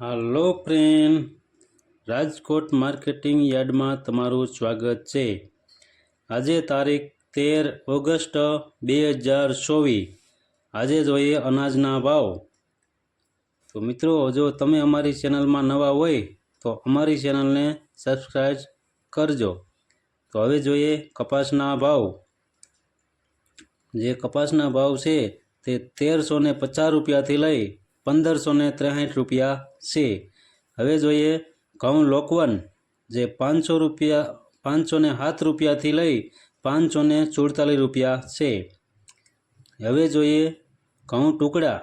હાલો friend, Rajkot marketing યાર્ડમાં તમારું સ્વાગત છે। આજે તારીખ 13 ઓગસ્ટ 2024। આજે જોઈએ અનાજના ભાવ। તો મિત્રો, જો તમે અમારી ચેનલમાં નવા હોય તો અમારી ચેનલને સબસ્ક્રાઈબ કરજો। તો હવે જોઈએ કપાસના ભાવ। જે કપાસના ભાવ છે તે 1350 રૂપિયાથી લઈ 1563 રૂપિયા છે। હવે જોઈએ ઘઉં લોકવન, જે 507 રૂપિયાથી લઈ 544 રૂપિયા છે। હવે જોઈએ ઘઉં ટુકડા,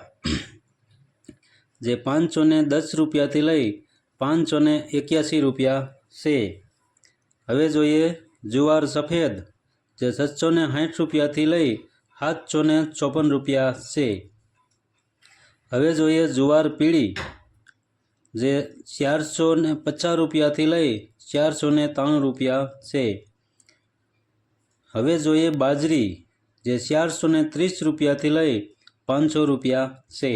જે 510 રૂપિયાથી લઈ 581 રૂપિયા છે। હવે જોઈએ જુવાર સફેદ, જે 660 રૂપિયાથી લઈ 754 રૂપિયા છે। હવે જોઈએ જુવાર પીળી, જે 450 રૂપિયાથી લઈ 493 રૂપિયા છે। હવે જોઈએ બાજરી, જે 430 રૂપિયાથી લઈ 500 રૂપિયા છે।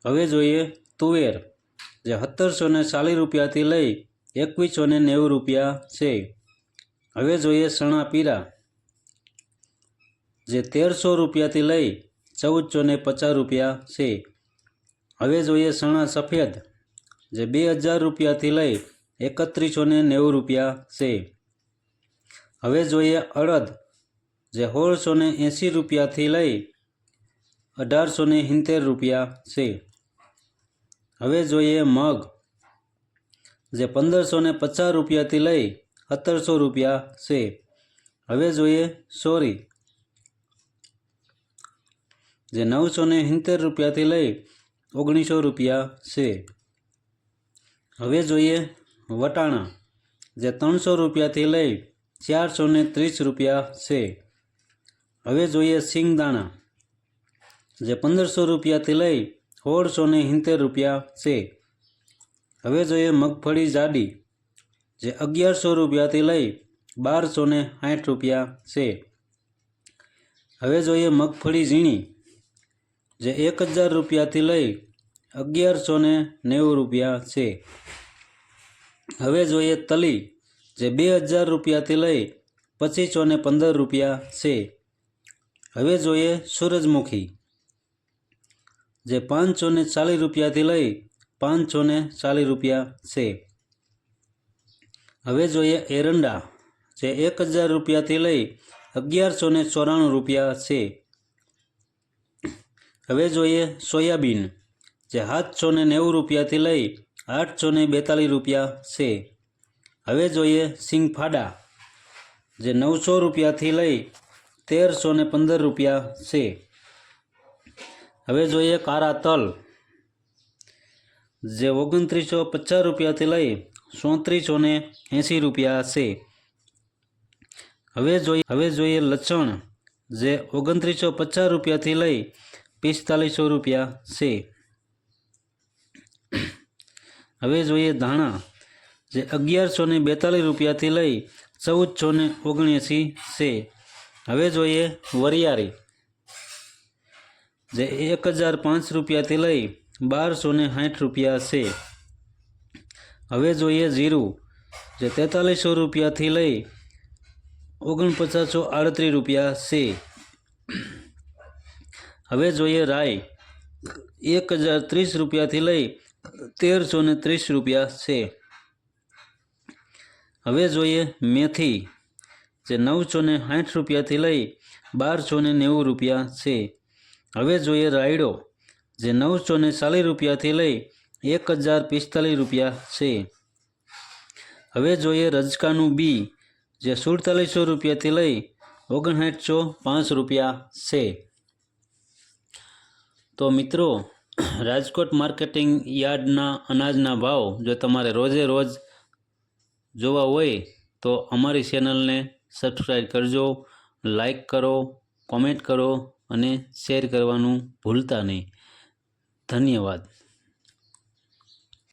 હવે જોઈએ તુવેર, જે 1740 રૂપિયાથી લઈ 2190 રૂપિયા છે। હવે જોઈએ ચણા પીળા, જે 1300 રૂપિયાથી લઈ 1450 રૂપિયા છે। હવે જોઈએ ચણા સફેદ, જે 2000 રૂપિયાથી લઈ 3190 રૂપિયા છે। હવે જોઈએ અડદ, જે 1680 રૂપિયાથી લઈ 1870 રૂપિયા છે। હવે જોઈએ મગ, જે 1550 રૂપિયાથી લઈ 1700 રૂપિયા છે। હવે જોઈએ સોરી, જે 970 રૂપિયાથી લઈ 1900 રૂપિયા છે। હવે જોઈએ વટાણા, જે 300 રૂપિયાથી લઈ 430 રૂપિયા છે। હવે જોઈએ સિંગદાણા, જે 1500 રૂપિયાથી લઈ 1670 રૂપિયા છે। હવે જોઈએ મગફળી જાડી, જે 1100 રૂપિયાથી લઈ 1260 રૂપિયા છે। હવે જોઈએ મગફળી ઝીણી, જે 1000 રૂપિયાથી લઈ 1190 રૂપિયા છે। હવે જોઈએ તલી, જે 2000 રૂપિયાથી લઈ 2515 રૂપિયા છે। હવે જોઈએ સૂરજમુખી, જે 540 રૂપિયાથી લઈ 540 રૂપિયા છે। હવે જોઈએ એરંડા, જે 1000 રૂપિયાથી લઈ 1194 રૂપિયા છે। હવે જોઈએ સોયાબીન, જે 790 રૂપિયાથી લઈ 842 રૂપિયા છે। હવે જોઈએ સિંગફાડા, જે 900 રૂપિયાથી લઈ 1315 રૂપિયા છે। હવે જોઈએ કાળા તલ, જે 2950 રૂપિયાથી લઈ 3480 રૂપિયા છે। હવે જોઈએ લસણ, જે 2950 રૂપિયાથી લઈ 4500 રૂપિયા છે। હવે જોઈએ ધાણા, જે 1142 રૂપિયાથી લઈ 1479 છે। હવે જોઈએ વરિયાળી, જે 1005 રૂપિયાથી લઈ 1260 રૂપિયા છે। હવે જોઈએ જીરું, જે 4300 રૂપિયાથી લઈ 4938 રૂપિયા છે। હવે જોઈએ રાઈ, 1030 રૂપિયાથી લઈ 1330 રૂપિયા છે। હવે જોઈએ મેથી, જે 960 રૂપિયાથી લઈ 1290 રૂપિયા છે। હવે જોઈએ રાયડો, જે 940 રૂપિયાથી લઈ 1045 રૂપિયા છે। હવે જોઈએ રજકાનું બી, જે 4700 રૂપિયાથી લઈ 5905 રૂપિયા છે। તો મિત્રો, રાજકોટ માર્કેટિંગ યાર્ડના અનાજના ભાવ જો તમારે રોજે રોજ જોવા હોય તો અમારી ચેનલને સબસ્ક્રાઈબ કરજો, લાઈક કરો, કોમેન્ટ કરો અને શેર કરવાનું ભૂલતા નહીં। ધન્યવાદ।